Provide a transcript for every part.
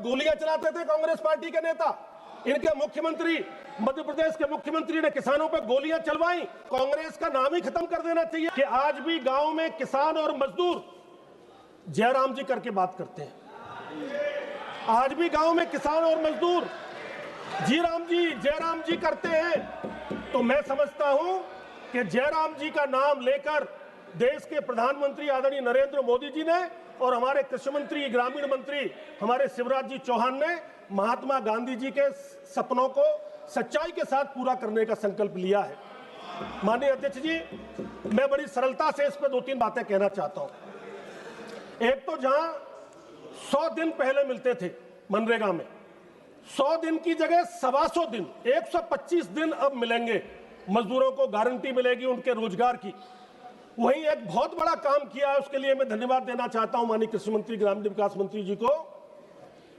गोलियां चलाते थे कांग्रेस पार्टी के नेता। इनके मुख्यमंत्री, मध्य प्रदेश के मुख्यमंत्री ने किसानों पर गोलियां चलवाई। कांग्रेस का नाम ही खत्म कर देना चाहिए कि आज भी गांव में किसान और मजदूर जयराम जी करके बात करते हैं। आज भी गांव में किसान और मजदूर जीराम जी, जयराम जी करते हैं। तो मैं समझता हूं कि जयराम जी का नाम लेकर देश के प्रधानमंत्री आदरणीय नरेंद्र मोदी जी ने और हमारे कृषि मंत्री, ग्रामीण मंत्री हमारे शिवराज जी चौहान ने महात्मा गांधी जी के सपनों को सच्चाई के साथ पूरा करने का संकल्प लिया है। माननीय अध्यक्ष जी, मैं बड़ी सरलता से इस पर 2-3 बातें कहना चाहता हूं। एक तो जहां 100 दिन पहले मिलते थे मनरेगा में, 100 दिन की जगह 125 दिन, 125 दिन अब मिलेंगे। मजदूरों को गारंटी मिलेगी उनके रोजगार की। वहीं एक बहुत बड़ा काम किया है, उसके लिए मैं धन्यवाद देना चाहता हूं माननीय कृषि मंत्री, ग्रामीण विकास मंत्री जी को,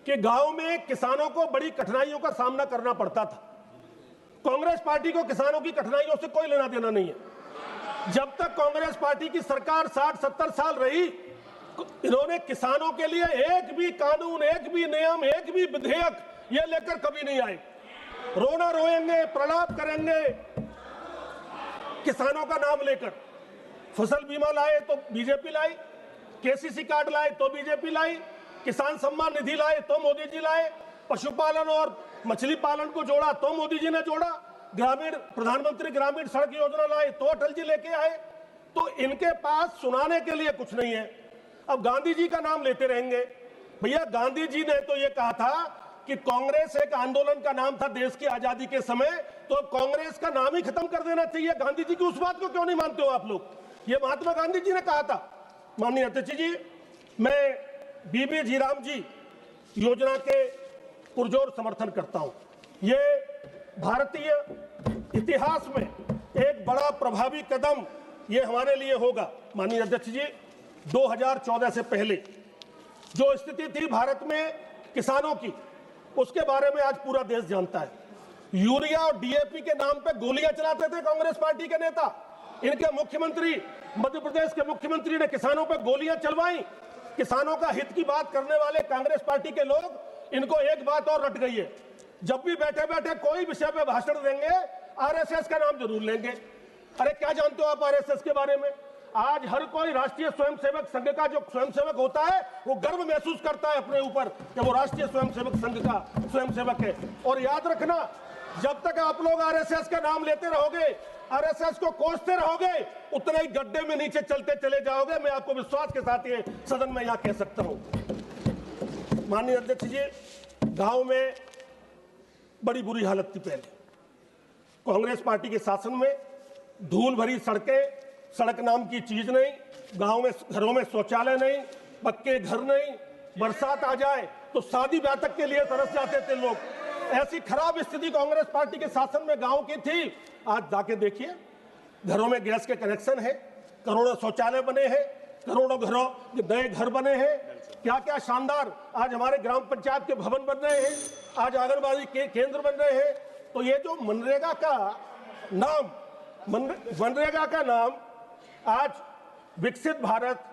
कि गांव में किसानों को बड़ी कठिनाइयों का सामना करना पड़ता था। कांग्रेस पार्टी को किसानों की कठिनाइयों से कोई लेना देना नहीं है। जब तक कांग्रेस पार्टी की सरकार 60-70 साल रही, इन्होंने किसानों के लिए एक भी कानून, एक भी नियम, एक भी विधेयक ये लेकर कभी नहीं आए। रोना रोएंगे, प्रलाप करेंगे किसानों का नाम लेकर। फसल बीमा लाए तो बीजेपी लाई, केसीसी कार्ड लाए तो बीजेपी लाई, किसान सम्मान निधि लाए तो मोदी जी लाए, पशुपालन और मछली पालन को जोड़ा तो मोदी जी ने जोड़ा, ग्रामीण प्रधानमंत्री ग्रामीण सड़क योजना लाए तो अटल जी लेके आए। तो इनके पास सुनाने के लिए कुछ नहीं है। अब गांधी जी का नाम लेते रहेंगे। भैया, गांधी जी ने तो ये कहा था कि कांग्रेस एक आंदोलन का नाम था देश की आजादी के समय, तो अब कांग्रेस का नाम ही खत्म कर देना चाहिए। गांधी जी की उस बात को क्यों नहीं मानते हो आप लोग? ये महात्मा गांधी जी ने कहा था। माननीय अध्यक्ष जी, मैं बीबी जीराम जी योजना के पुरजोर समर्थन करता हूं। ये भारतीय इतिहास में एक बड़ा प्रभावी कदम ये हमारे लिए होगा। माननीय अध्यक्ष जी, 2014 से पहले जो स्थिति थी भारत में किसानों की, उसके बारे में आज पूरा देश जानता है। यूरिया और डीएपी के नाम पे गोलियां चलाते थे कांग्रेस पार्टी के नेता। इनके मुख्यमंत्री, मध्य प्रदेश के मुख्यमंत्री ने किसानों पे गोलियां चलवाई। किसानों का हित की बात करने वाले कांग्रेस पार्टी के लोग, इनको एक बात और रट गई है, जब भी बैठे बैठे कोई विषय पे भाषण देंगे आरएसएस का नाम जरूर लेंगे। अरे क्या जानते हो आप आरएसएस के बारे में? आज हर कोई राष्ट्रीय स्वयंसेवक संघ का जो स्वयंसेवक होता है वो गर्व महसूस करता है अपने ऊपर कि वो राष्ट्रीय स्वयंसेवक संघ का स्वयंसेवक है। और याद रखना, जब तक आप लोग आरएसएस का नाम लेते रहोगे, आरएसएस को कोसते रहोगे, उतने ही गड्ढे में नीचे चलते चले जाओगे। मैं आपको विश्वास के साथ ये सदन में यहां कह सकता हूं। माननीय अध्यक्ष जी, गांव में बड़ी बुरी हालत थी पहले। कांग्रेस पार्टी के शासन में धूल भरी सड़कें, सड़क नाम की चीज नहीं, गांव में घरों में शौचालय नहीं, पक्के घर नहीं, बरसात आ जाए तो शादी ब्याह तक के लिए तरस जाते थे लोग। ऐसी खराब स्थिति कांग्रेस पार्टी के शासन में गांव की थी। आज जाके देखिए, घरों में गैस के कनेक्शन है, करोड़ों शौचालय बने हैं, करोड़ों घरों नए घर बने हैं। क्या क्या शानदार आज हमारे ग्राम पंचायत के भवन बन रहे हैं, आज आंगनबाड़ी के केंद्र बन रहे हैं। तो ये जो मनरेगा का नाम आज विकसित भारत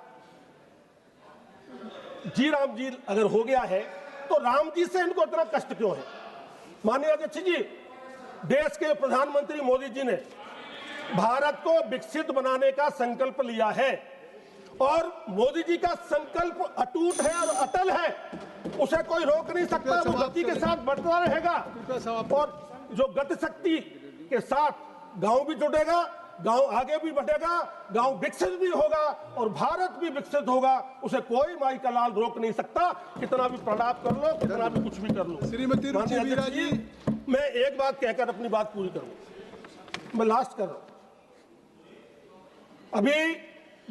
जी राम जी अगर हो गया है, तो राम जी से इनको इतना कष्ट क्यों है? माननीय अध्यक्ष जी, देश के प्रधानमंत्री मोदी जी ने भारत को विकसित बनाने का संकल्प लिया है और मोदी जी का संकल्प अटूट है और अटल है, उसे कोई रोक नहीं सकता। वो गति के साथ बढ़ता रहेगा और जो गति शक्ति के साथ गांव भी जुड़ेगा, गांव आगे भी बढ़ेगा, गांव विकसित भी होगा और भारत भी विकसित होगा। उसे कोई माई का लाल रोक नहीं सकता, कितना भी प्रलाप कर लो, कितना भी कुछ भी कर लो। श्रीमती रुचि वीरा जी, मैं एक बात कहकर अपनी बात पूरी करूं। मैं लास्ट कर रहा हूं। अभी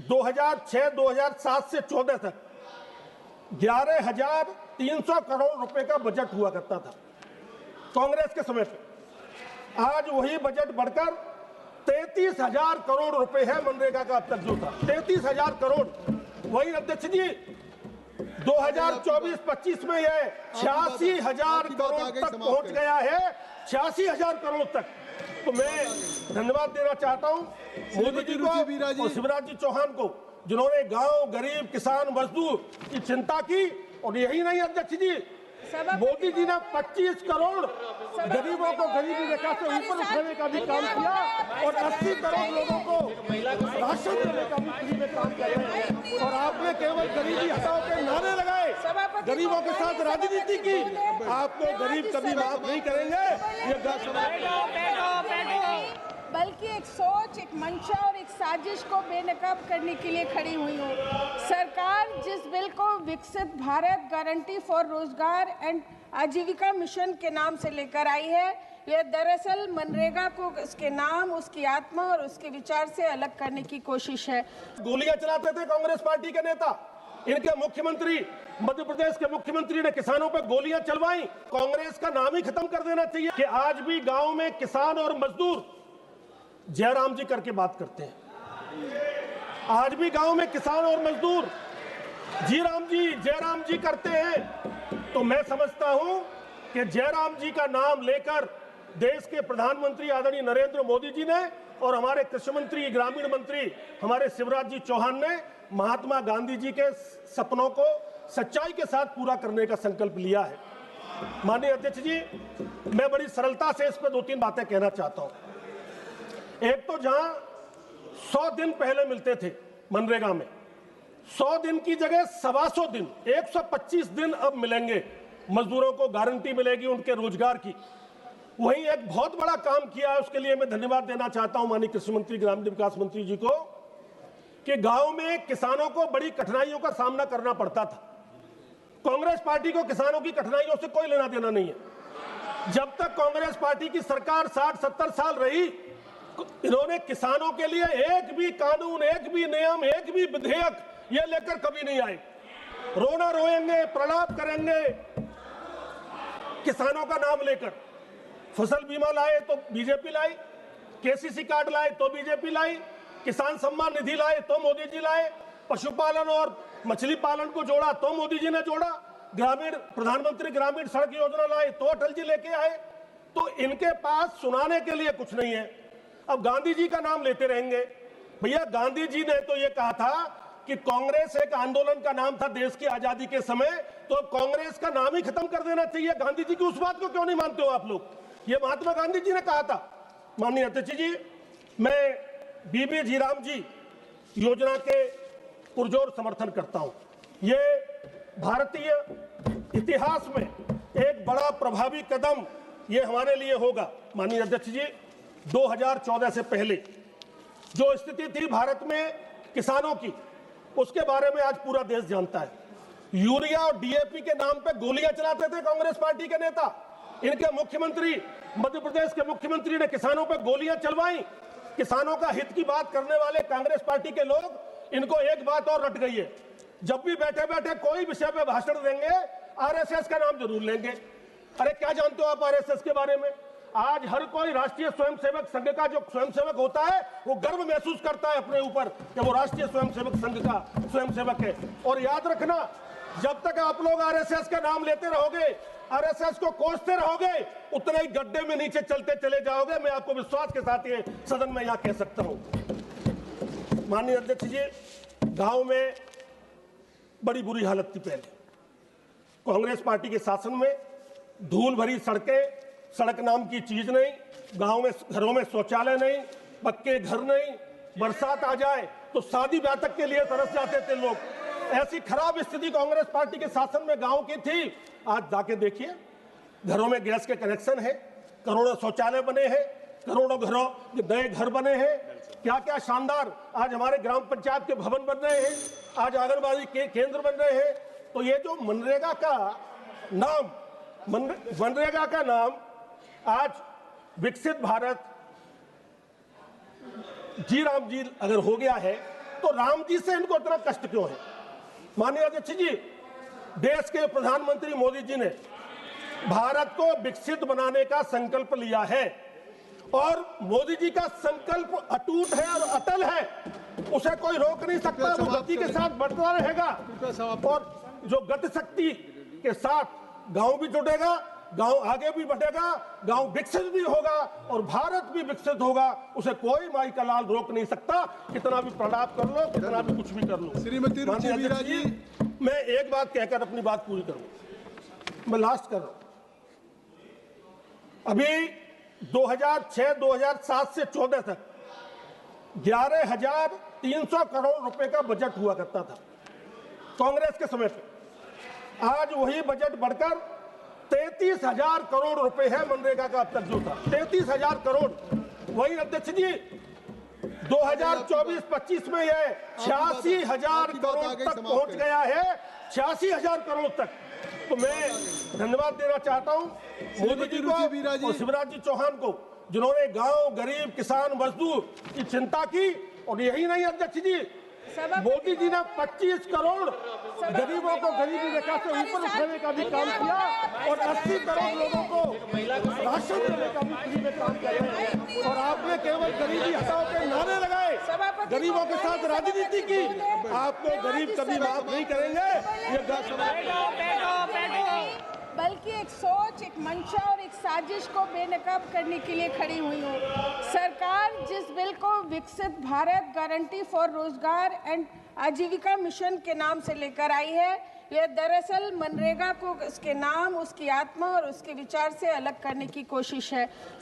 2006-2007 से 14 तक 11,300 करोड़ रुपए का बजट हुआ करता था कांग्रेस के समय पे। आज वही बजट बढ़कर 33,000 करोड़ रुपए है मनरेगा का। अब तक जो था 33,000 करोड़। वही अध्यक्ष जी, 2024-25 में यह 86,000 करोड़ तक पहुंच गया है, 86,000 करोड़ तक। तो मैं धन्यवाद देना चाहता हूं मोदी जी को और शिवराज जी चौहान को, जिन्होंने गांव, गरीब, किसान, मजदूर की चिंता की। और यही नहीं अध्यक्ष जी, मोदी जी ने 25 करोड़ गरीबों को गरीबी रेखा से ऊपर उठाने का भी काम किया और 80 करोड़ लोगों को राशन देने का भी फ्री में काम कर रहे हैं। और आपने केवल गरीबी हटाओ के नारे लगाए, गरीबों के साथ राजनीति की। आपको गरीब कभी माफ नहीं करेंगे। बल्कि एक सोच, एक मंशा और एक साजिश को बेनकाब करने के लिए खड़ी हुई हूँ। सरकार जिस बिल को विकसित भारत गारंटी फॉर रोजगार एंड आजीविका मिशन के नाम से लेकर आई है, यह दरअसल मनरेगा को उसके नाम, उसकी आत्मा और उसके विचार से अलग करने की कोशिश है। गोलियां चलाते थे कांग्रेस पार्टी के नेता, इनके मुख्यमंत्री, मध्य प्रदेश के मुख्यमंत्री ने किसानों पर गोलियां चलवाई। कांग्रेस का नाम ही खत्म कर देना चाहिए कि आज भी गांव में किसान और मजदूर जयराम जी करके बात करते हैं। आज भी गांव में किसान और मजदूर जयराम जी करते हैं। तो मैं समझता हूं कि जयराम जी का नाम लेकर देश के प्रधानमंत्री आदरणीय नरेंद्र मोदी जी ने और हमारे कृषि मंत्री, ग्रामीण मंत्री हमारे शिवराज जी चौहान ने महात्मा गांधी जी के सपनों को सच्चाई के साथ पूरा करने का संकल्प लिया है। माननीय अध्यक्ष जी, मैं बड़ी सरलता से इस पर 2-3 बातें कहना चाहता हूं। एक तो जहां 100 दिन पहले मिलते थे मनरेगा में, 100 दिन की जगह 125 दिन, 125 दिन अब मिलेंगे। मजदूरों को गारंटी मिलेगी उनके रोजगार की। वहीं एक बहुत बड़ा काम किया है, उसके लिए मैं धन्यवाद देना चाहता हूं माननीय कृषि मंत्री, ग्रामीण विकास मंत्री जी को, कि गांव में किसानों को बड़ी कठिनाइयों का सामना करना पड़ता था। कांग्रेस पार्टी को किसानों की कठिनाइयों से कोई लेना देना नहीं है। जब तक कांग्रेस पार्टी की सरकार 60-70 साल रही, इन्होंने किसानों के लिए एक भी कानून, एक भी नियम, एक भी विधेयक ये लेकर कभी नहीं आए। रोना रोएंगे, प्रलाप करेंगे किसानों का नाम लेकर। फसल बीमा लाए तो बीजेपी लाई, केसीसी कार्ड लाए तो बीजेपी लाई, किसान सम्मान निधि लाए तो मोदी जी लाए, पशुपालन और मछली पालन को जोड़ा तो मोदी जी ने जोड़ा, प्रधानमंत्री ग्रामीण सड़क योजना लाए तो अटल जी लेके आए। तो इनके पास सुनाने के लिए कुछ नहीं है। अब गांधी जी का नाम लेते रहेंगे। भैया, गांधी जी ने तो ये कहा था कि कांग्रेस एक आंदोलन का नाम था देश की आजादी के समय, तो अब कांग्रेस का नाम ही खत्म कर देना चाहिए। गांधी जी की उस बात को क्यों नहीं मानते हो आप लोग? ये महात्मा गांधी जी ने कहा था। माननीय अध्यक्ष जी, मैं बीबी जीराम जी योजना के पुरजोर समर्थन करता हूं। ये भारतीय इतिहास में एक बड़ा प्रभावी कदम ये हमारे लिए होगा। माननीय अध्यक्ष जी, 2014 से पहले जो स्थिति थी भारत में किसानों की, उसके बारे में आज पूरा देश जानता है। यूरिया और डीएपी के नाम पे गोलियां चलाते थे कांग्रेस पार्टी के नेता, इनके मुख्यमंत्री, मध्य प्रदेश के मुख्यमंत्री ने किसानों पे गोलियां चलवाई। किसानों का हित की बात करने वाले कांग्रेस पार्टी के लोग, इनको एक बात और रट गई है, जब भी बैठे बैठे कोई विषय पे भाषण देंगे आरएसएस का नाम जरूर लेंगे। अरे क्या जानते हो आप आरएसएस के बारे में? आज हर कोई राष्ट्रीय स्वयंसेवक संघ का जो स्वयंसेवक होता है वो गर्व महसूस करता है अपने ऊपर कि वो राष्ट्रीय स्वयंसेवक संघ का स्वयंसेवक है। और याद रखना, जब तक आप लोग आरएसएस का नाम लेते रहोगे, आरएसएस को कोसते रहोगे, उतना ही गड्ढे में नीचे चलते चले जाओगे। मैं आपको विश्वास के साथ ये सदन में यहां कह सकता हूं। माननीय अध्यक्ष जी, गांव में बड़ी बुरी हालत थी पहले कांग्रेस पार्टी के शासन में। धूल भरी सड़कें, सड़क नाम की चीज नहीं, गांव में घरों में शौचालय नहीं, पक्के घर नहीं, बरसात आ जाए तो शादी ब्याह तक के लिए तरस जाते थे लोग। ऐसी खराब स्थिति कांग्रेस पार्टी के शासन में गांव की थी। आज जाके देखिए, घरों में गैस के कनेक्शन है, करोड़ों शौचालय बने हैं, करोड़ों घरों नए घर बने हैं। क्या क्या शानदार आज हमारे ग्राम पंचायत के भवन बन रहे हैं, आज आंगनबाड़ी के केंद्र बन रहे हैं। तो ये जो मनरेगा का नाम आज विकसित भारत राम जी अगर हो गया है, तो राम जी से इनको इतना कष्ट क्यों है? माननीय अध्यक्ष जी, देश के प्रधानमंत्री मोदी जी ने भारत को विकसित बनाने का संकल्प लिया है और मोदी जी का संकल्प अटूट है और अटल है, उसे कोई रोक नहीं सकता। वो गति के साथ बढ़ता रहेगा और जो गति शक्ति के साथ गांव भी जुड़ेगा, गांव आगे भी बढ़ेगा, गांव विकसित भी होगा और भारत भी विकसित होगा। उसे कोई माई का लाल रोक नहीं सकता, कितना भी प्रलाप कर लो, कितना भी कुछ भी कर लो। श्रीमती रुचि मीरा जी, मैं एक बात कहकर अपनी बात पूरी करूं। मैं लास्ट कर रहा हूं। अभी 2006-2007 से 14 तक 11,300 करोड़ रुपए का बजट हुआ करता था कांग्रेस के समय पे। आज वही बजट बढ़कर 33,000 करोड़ रुपए है मनरेगा का अब तक जो था 33,000 करोड़। वही अध्यक्ष जी 2024-25 में यह 86,000 करोड़ तक पहुंच गया है, 86,000 करोड़ तक। तो मैं धन्यवाद देना चाहता हूं मोदी जी को और शिवराज जी चौहान को, जिन्होंने गांव, गरीब, किसान, मजदूर की चिंता की। और यही नहीं अध्यक्ष जी, मोदी जी ने 25 करोड़ गरीबों को गरीबी रेखा से ऊपर उठाने का भी काम किया और 80 करोड़ लोगों को राशन देने का भी फ्री में काम कर रहे हैं। और आपने केवल गरीबी हटाओ के नारे लगाए, गरीबों के साथ राजनीति की। आपको गरीब कभी माफ नहीं करेंगे। बल्कि एक सोच, एक मंशा और एक साजिश को बेनकाब करने के लिए खड़ी हुई हूँ। सरकार जिस बिल को विकसित भारत गारंटी फॉर रोजगार एंड आजीविका मिशन के नाम से लेकर आई है, यह दरअसल मनरेगा को उसके नाम, उसकी आत्मा और उसके विचार से अलग करने की कोशिश है।